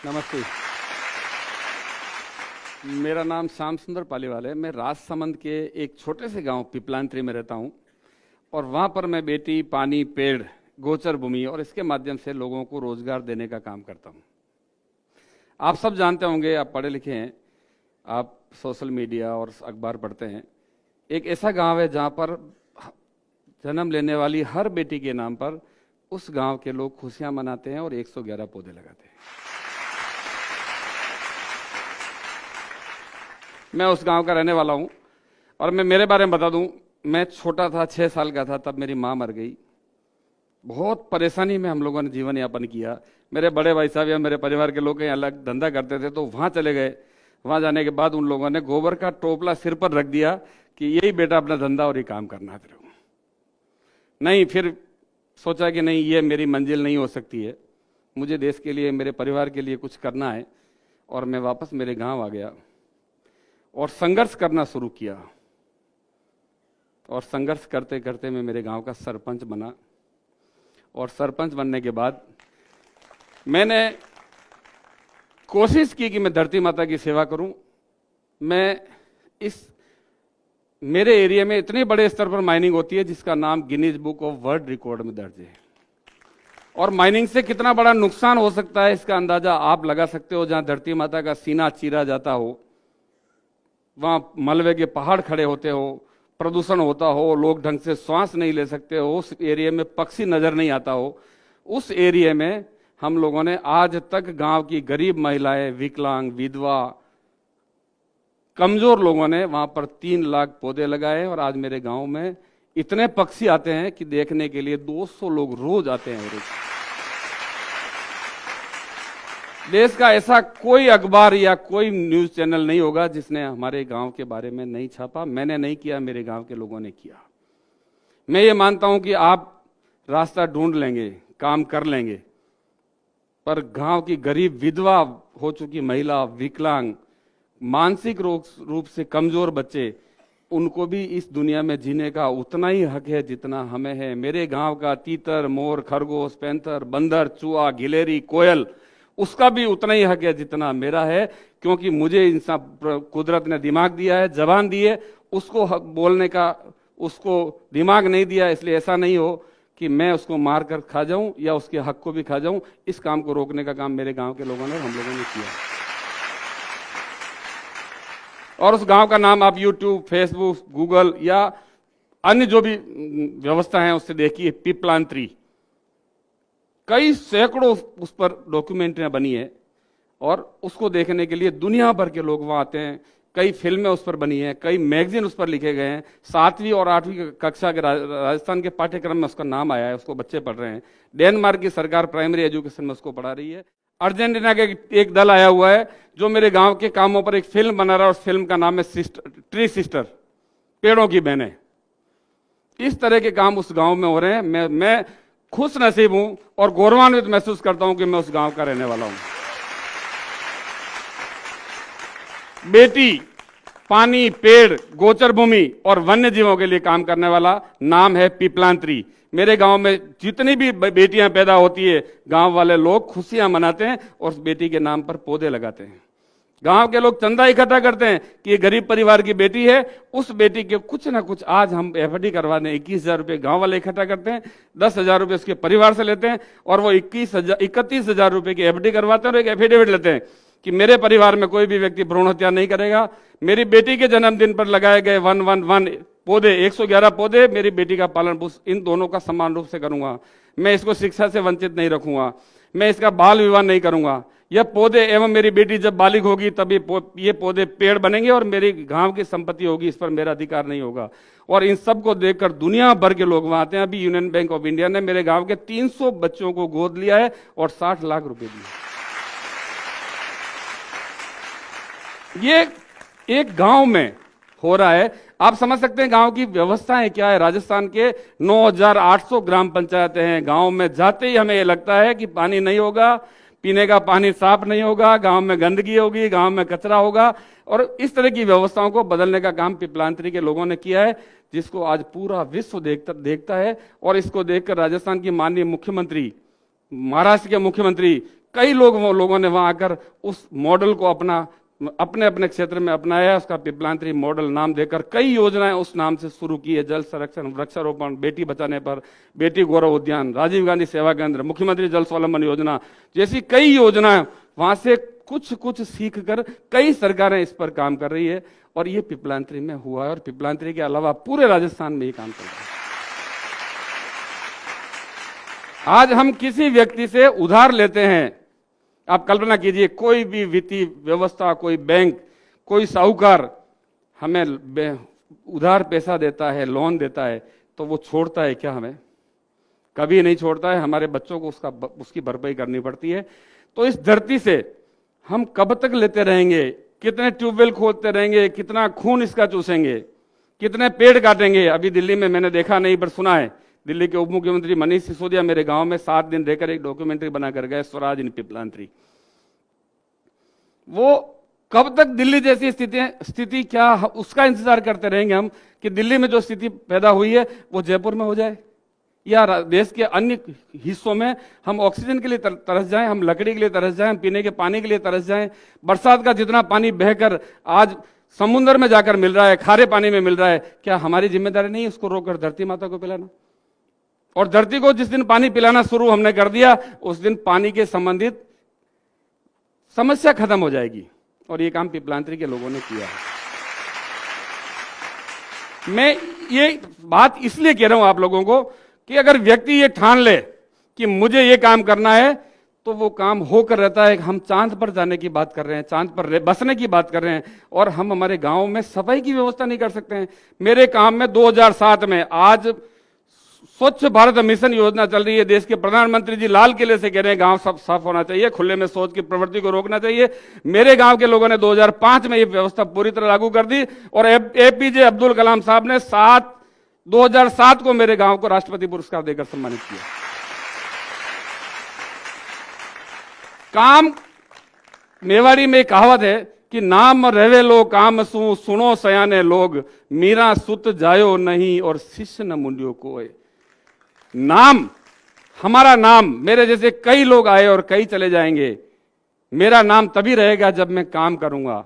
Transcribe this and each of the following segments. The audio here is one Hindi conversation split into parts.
नमस्ते। मेरा नाम श्याम सुंदर पालीवाल है। मैं राजसमंद के एक छोटे से गांव पिपलांत्री में रहता हूं और वहां पर मैं बेटी, पानी, पेड़, गोचर भूमि और इसके माध्यम से लोगों को रोजगार देने का काम करता हूं। आप सब जानते होंगे, आप पढ़े लिखे हैं, आप सोशल मीडिया और अखबार पढ़ते हैं। एक ऐसा गांव है जहां पर जन्म लेने वाली हर बेटी के नाम पर उस गांव के लोग खुशियां मनाते हैं और 111 पौधे लगाते हैं। मैं उस गांव का रहने वाला हूं और मैं मेरे बारे में बता दूं, मैं छोटा था, 6 साल का था, तब मेरी मां मर गई। बहुत परेशानी में हम लोगों ने जीवन यापन किया। मेरे बड़े भाई साहब या मेरे परिवार के लोग कहीं अलग धंधा करते थे तो वहां चले गए। वहां जाने के बाद उन लोगों ने गोबर का टोपला सिर पर रख दिया कि यही बेटा अपना धंधा और ये काम करना है तेरे को। नहीं, फिर सोचा कि नहीं, ये मेरी मंजिल नहीं हो सकती है, मुझे देश के लिए, मेरे परिवार के लिए कुछ करना है। और मैं वापस मेरे गांव आ गया और संघर्ष करना शुरू किया। और संघर्ष करते करते मैं मेरे गांव का सरपंच बना। और सरपंच बनने के बाद मैंने कोशिश की कि मैं धरती माता की सेवा करूं। मेरे एरिया में इतने बड़े स्तर पर माइनिंग होती है जिसका नाम Guinness book of world record में दर्ज है। और माइनिंग से कितना बड़ा नुकसान हो सकता है इसका अंदाजा आप लगा सकते हो। जहां धरती माता का सीना चीरा जाता हो, वहां मलबे के पहाड़ खड़े होते हो, प्रदूषण होता हो, लोग ढंग से श्वास नहीं ले सकते हो, उस एरिया में पक्षी नजर नहीं आता हो, उस एरिया में हम लोगों ने आज तक गांव की गरीब महिलाएं, विकलांग, विधवा, कमजोर लोगों ने वहां पर 3 लाख पौधे लगाए। और आज मेरे गांव में इतने पक्षी आते हैं कि देखने के लिए 200 लोग रोज आते हैं। रोज देश का ऐसा कोई अखबार या कोई न्यूज चैनल नहीं होगा जिसने हमारे गांव के बारे में नहीं छापा। मैंने नहीं किया, मेरे गांव के लोगों ने किया। मैं ये मानता हूं कि आप रास्ता ढूंढ लेंगे, काम कर लेंगे, पर गांव की गरीब, विधवा हो चुकी महिला, विकलांग, मानसिक रूप से कमजोर बच्चे, उनको भी इस दुनिया में जीने का उतना ही हक है जितना हमें है। मेरे गांव का तीतर, मोर, खरगोश, पैंथर, बंदर, चूहा, गिलेरी, कोयल, उसका भी उतना ही हक है जितना मेरा है। क्योंकि मुझे इंसान, कुदरत ने दिमाग दिया है, जबान दी है, उसको हक बोलने का उसको दिमाग नहीं दिया। इसलिए ऐसा नहीं हो कि मैं उसको मार कर खा जाऊं या उसके हक को भी खा जाऊं। इस काम को रोकने का काम मेरे गांव के लोगों ने, हम लोगों ने किया। और उस गांव का नाम आप यूट्यूब, फेसबुक, गूगल या अन्य जो भी व्यवस्था है उससे देखिए, पिपलांत्री। कई सैकड़ों उस पर डॉक्यूमेंट्रियां बनी है और उसको देखने के लिए दुनिया भर के लोग वहां आते हैं। कई फिल्में उस पर बनी हैं, कई मैगजीन उस पर लिखे गए हैं। 7वीं और 8वीं कक्षा के राजस्थान के पाठ्यक्रम में उसका नाम आया है, उसको बच्चे पढ़ रहे हैं। डेनमार्क की सरकार प्राइमरी एजुकेशन में उसको पढ़ा रही है। अर्जेंटीना का एक दल आया हुआ है जो मेरे गांव के कामों पर एक फिल्म बना रहा है। उस फिल्म का नाम है ट्री सिस्टर, पेड़ों की बहनें। इस तरह के काम उस गांव में हो रहे हैं। मैं खुश नसीब हूं और गौरवान्वित महसूस करता हूं कि मैं उस गांव का रहने वाला हूं। बेटी, पानी, पेड़, गोचर भूमि और वन्य जीवों के लिए काम करने वाला नाम है पिपलांत्री। मेरे गांव में जितनी भी बेटियां पैदा होती है, गांव वाले लोग खुशियां मनाते हैं और उस बेटी के नाम पर पौधे लगाते हैं। गांव के लोग चंदा इकट्ठा करते हैं कि ये गरीब परिवार की बेटी है, उस बेटी के कुछ ना कुछ आज हम एफडी करवाने 21,000 रुपये गांव वाले इकट्ठा करते हैं, 10,000 रुपये उसके परिवार से लेते हैं और वो 31,000 रुपये की एफडी करवाते हैं और एक एफिडेविट लेते हैं कि मेरे परिवार में कोई भी व्यक्ति भ्रूण हत्या नहीं करेगा। मेरी बेटी के जन्मदिन पर लगाए गए 111 पौधे, 111 पौधे, मेरी बेटी का पालन पोषण इन दोनों का समान रूप से करूंगा। मैं इसको शिक्षा से वंचित नहीं रखूंगा, मैं इसका बाल विवाह नहीं करूंगा। यह पौधे एवं मेरी बेटी जब बालिग होगी तब ये पौधे पेड़ बनेंगे और मेरी गांव की संपत्ति होगी, इस पर मेरा अधिकार नहीं होगा। और इन सब को देखकर दुनिया भर के लोग वहां आते हैं। अभी यूनियन बैंक ऑफ इंडिया ने मेरे गांव के 300 बच्चों को गोद लिया है और 60 लाख रुपए दिए। ये एक गांव में हो रहा है। आप समझ सकते हैं गांव की व्यवस्थाएं क्या है। राजस्थान के 9,800 ग्राम पंचायतें हैं। गांव में जाते ही हमें ये लगता है कि पानी नहीं होगा, पीने का पानी साफ नहीं होगा, गांव में गंदगी होगी, गांव में कचरा होगा। और इस तरह की व्यवस्थाओं को बदलने का काम पिपलांत्री के लोगों ने किया है, जिसको आज पूरा विश्व देखता है। और इसको देखकर राजस्थान की माननीय मुख्यमंत्री, महाराष्ट्र के मुख्यमंत्री कई लोगों ने वहां आकर उस मॉडल को अपने अपने क्षेत्र में अपनाया। उसका पिपलांत्री मॉडल नाम देकर कई योजनाएं उस नाम से शुरू की है। जल संरक्षण, वृक्षारोपण, बेटी बचाने पर, बेटी गौरव उद्यान, राजीव गांधी सेवा केंद्र, मुख्यमंत्री जल स्वावलंबन योजना जैसी कई योजनाएं वहां से कुछ सीख कर कई सरकारें इस पर काम कर रही है। और ये पिपलांत्री में हुआ है और पिपलांत्री के अलावा पूरे राजस्थान में ये काम चल रहा है। आज हम किसी व्यक्ति से उधार लेते हैं, आप कल्पना कीजिए कोई भी वित्तीय व्यवस्था, कोई बैंक, कोई साहूकार हमें उधार पैसा देता है, लोन देता है, तो वो छोड़ता है क्या? हमें कभी नहीं छोड़ता है। हमारे बच्चों को उसकी भरपाई करनी पड़ती है। तो इस धरती से हम कब तक लेते रहेंगे? कितने ट्यूबवेल खोदते रहेंगे? कितना खून इसका चूसेंगे? कितने पेड़ काटेंगे? अभी दिल्ली में मैंने देखा नहीं पर सुना है, दिल्ली के उप मुख्यमंत्री मनीष सिसोदिया मेरे गांव में 7 दिन रहकर एक डॉक्यूमेंट्री बनाकर गए, स्वराज इन पिपलांत्री। वो कब तक दिल्ली जैसी स्थिति क्या उसका इंतजार करते रहेंगे हम कि दिल्ली में जो स्थिति पैदा हुई है वो जयपुर में हो जाए, या देश के अन्य हिस्सों में हम ऑक्सीजन के लिए तरस जाएं, हम लकड़ी के लिए तरस जाएं, हम पीने के पानी के लिए तरस जाएं। बरसात का जितना पानी बहकर आज समुद्र में जाकर मिल रहा है, खारे पानी में मिल रहा है, क्या हमारी जिम्मेदारी नहीं है उसको रोककर धरती माता को पिलाना? और धरती को जिस दिन पानी पिलाना शुरू हमने कर दिया, उस दिन पानी के संबंधित समस्या खत्म हो जाएगी। और ये काम पिपलांत्री के लोगों ने किया है। मैं ये बात इसलिए कह रहा हूं आप लोगों को कि अगर व्यक्ति ये ठान ले कि मुझे ये काम करना है, तो वो काम होकर रहता है। हम चांद पर जाने की बात कर रहे हैं, चांद पर बसने की बात कर रहे हैं, और हम हमारे गांव में सफाई की व्यवस्था नहीं कर सकते हैं। मेरे काम में 2007 में आज स्वच्छ भारत मिशन योजना चल रही है। देश के प्रधानमंत्री जी लाल किले से कह रहे हैं गांव सब साफ होना चाहिए, खुले में शौच की प्रवृत्ति को रोकना चाहिए। मेरे गांव के लोगों ने 2005 में ये व्यवस्था पूरी तरह लागू कर दी, और एपीजे अब्दुल कलाम साहब ने 2007 को मेरे गांव को राष्ट्रपति पुरस्कार देकर सम्मानित किया। काम मेवाड़ी में कहावत है कि नाम रहे लो काम सुनो सयाने लोग, मीरा सुत जायो नहीं और शिष्य न मुंडियो कोय। नाम, हमारा नाम, मेरे जैसे कई लोग आए और कई चले जाएंगे। मेरा नाम तभी रहेगा जब मैं काम करूंगा।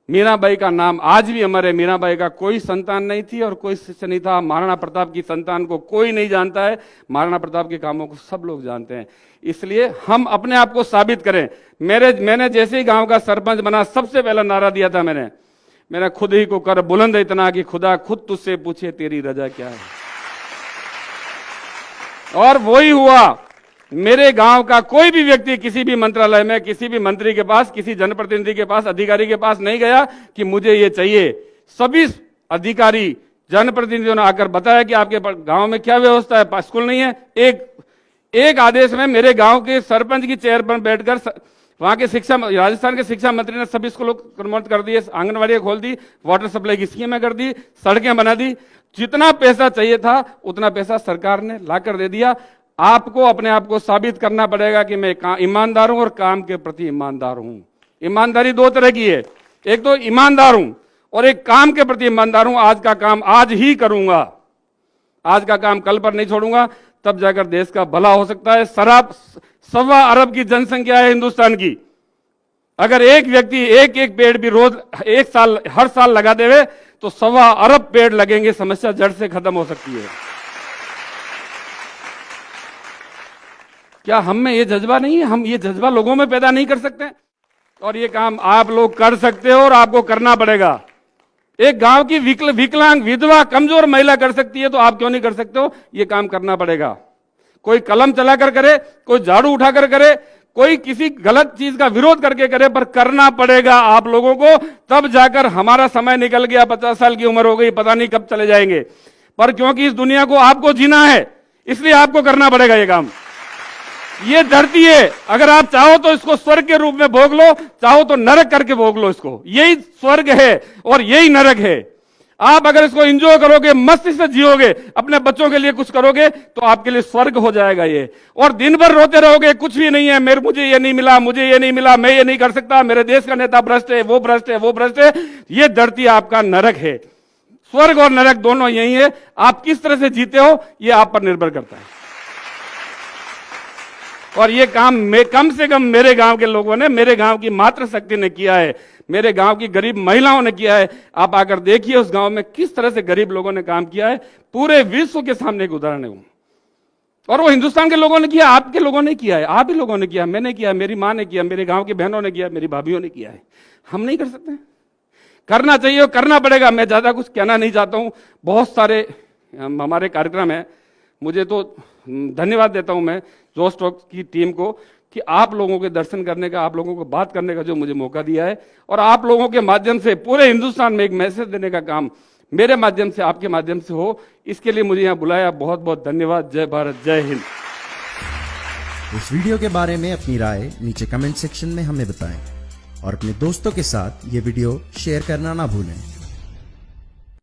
मीराबाई का नाम आज भी अमर है। मीराबाई का कोई संतान नहीं थी और कोई शिष्य नहीं था। महाराणा प्रताप की संतान को कोई नहीं जानता है, महाराणा प्रताप के कामों को सब लोग जानते हैं। इसलिए हम अपने आप को साबित करें। मैंने जैसे ही गांव का सरपंच बना, सबसे पहला नारा दिया था मैंने खुद ही को कर बुलंद इतना कि खुदा खुद तुझसे पूछे तेरी रजा क्या है। और वही हुआ। मेरे गांव का कोई भी व्यक्ति किसी भी मंत्रालय में, किसी भी मंत्री के पास, किसी जनप्रतिनिधि के पास, अधिकारी के पास नहीं गया कि मुझे ये चाहिए। सभी अधिकारी, जनप्रतिनिधियों ने आकर बताया कि आपके गांव में क्या व्यवस्था है, स्कूल नहीं है। एक आदेश में मेरे गांव के सरपंच की चेयर पर बैठकर वहां के राजस्थान के शिक्षा मंत्री ने सभी स्कूलों को कन्वर्ट कर दिए, आंगनबाड़ी खोल दी, वाटर सप्लाई की स्कीमें कर दी, सड़कें बना दी। जितना पैसा चाहिए था उतना पैसा सरकार ने लाकर दे दिया। आपको अपने आप को साबित करना पड़ेगा कि मैं ईमानदार हूं और काम के प्रति ईमानदार हूं। ईमानदारी 2 तरह की है, एक तो ईमानदार हूं और एक काम के प्रति ईमानदार हूं। आज का काम आज ही करूंगा, आज का काम कल पर नहीं छोड़ूंगा, तब जाकर देश का भला हो सकता है। 1.25 अरब की जनसंख्या है हिंदुस्तान की। अगर एक व्यक्ति एक पेड़ भी रोज हर साल लगा देवे तो 1.25 अरब पेड़ लगेंगे, समस्या जड़ से खत्म हो सकती है। क्या हम में ये जज्बा नहीं है? हम ये जज्बा लोगों में पैदा नहीं कर सकते? और ये काम आप लोग कर सकते हो और आपको करना पड़ेगा। एक गांव की विकलांग, विधवा, कमजोर महिला कर सकती है तो आप क्यों नहीं कर सकते हो? ये काम करना पड़ेगा। कोई कलम चलाकर करे, कोई झाड़ू उठाकर करे, कोई किसी गलत चीज का विरोध करके करे, पर करना पड़ेगा आप लोगों को। तब जाकर हमारा समय निकल गया, 50 साल की उम्र हो गई, पता नहीं कब चले जाएंगे, पर क्योंकि इस दुनिया को आपको जीना है, इसलिए आपको करना पड़ेगा ये काम। ये धरती है, अगर आप चाहो तो इसको स्वर्ग के रूप में भोग लो, चाहो तो नरक करके भोग लो इसको। यही स्वर्ग है और यही नरक है। आप अगर इसको एंजॉय करोगे, मस्ती से जियोगे, अपने बच्चों के लिए कुछ करोगे, तो आपके लिए स्वर्ग हो जाएगा ये। और दिन भर रोते रहोगे, कुछ भी नहीं है, मुझे ये नहीं मिला, मुझे ये नहीं मिला, मैं ये नहीं कर सकता, मेरे देश का नेता भ्रष्ट है, वो भ्रष्ट है, वो भ्रष्ट है। ये धरती आपका नरक है। स्वर्ग और नरक दोनों यही है। आप किस तरह से जीते हो ये आप पर निर्भर करता है। और ये काम कम से कम मेरे गांव के लोगों ने, मेरे गांव की मातृशक्ति ने किया है, मेरे गांव की गरीब महिलाओं ने किया है। आप आकर देखिए उस गांव में किस तरह से गरीब लोगों ने काम किया है। पूरे विश्व के सामने एक उदाहरण है वो। और वो हिंदुस्तान के लोगों ने किया, आपके लोगों ने किया है, आप ही लोगों ने किया, मैंने किया, मेरी माँ ने किया, मेरे गांव की बहनों ने किया, मेरी भाभीयों ने किया है। हम नहीं कर सकते? करना चाहिए और करना पड़ेगा। मैं ज्यादा कुछ कहना नहीं चाहता हूं। बहुत सारे हमारे कार्यक्रम है। मुझे तो धन्यवाद देता हूं मैं जोश टॉक की टीम को कि आप लोगों के दर्शन करने का, आप लोगों को बात करने का जो मुझे मौका दिया है, और आप लोगों के माध्यम से पूरे हिंदुस्तान में एक मैसेज देने का काम मेरे माध्यम से, आपके माध्यम से हो, इसके लिए मुझे यहां बुलाया। बहुत बहुत धन्यवाद। जय भारत, जय हिंद। इस वीडियो के बारे में अपनी राय नीचे कमेंट सेक्शन में हमें बताएं और अपने दोस्तों के साथ ये वीडियो शेयर करना ना भूलें।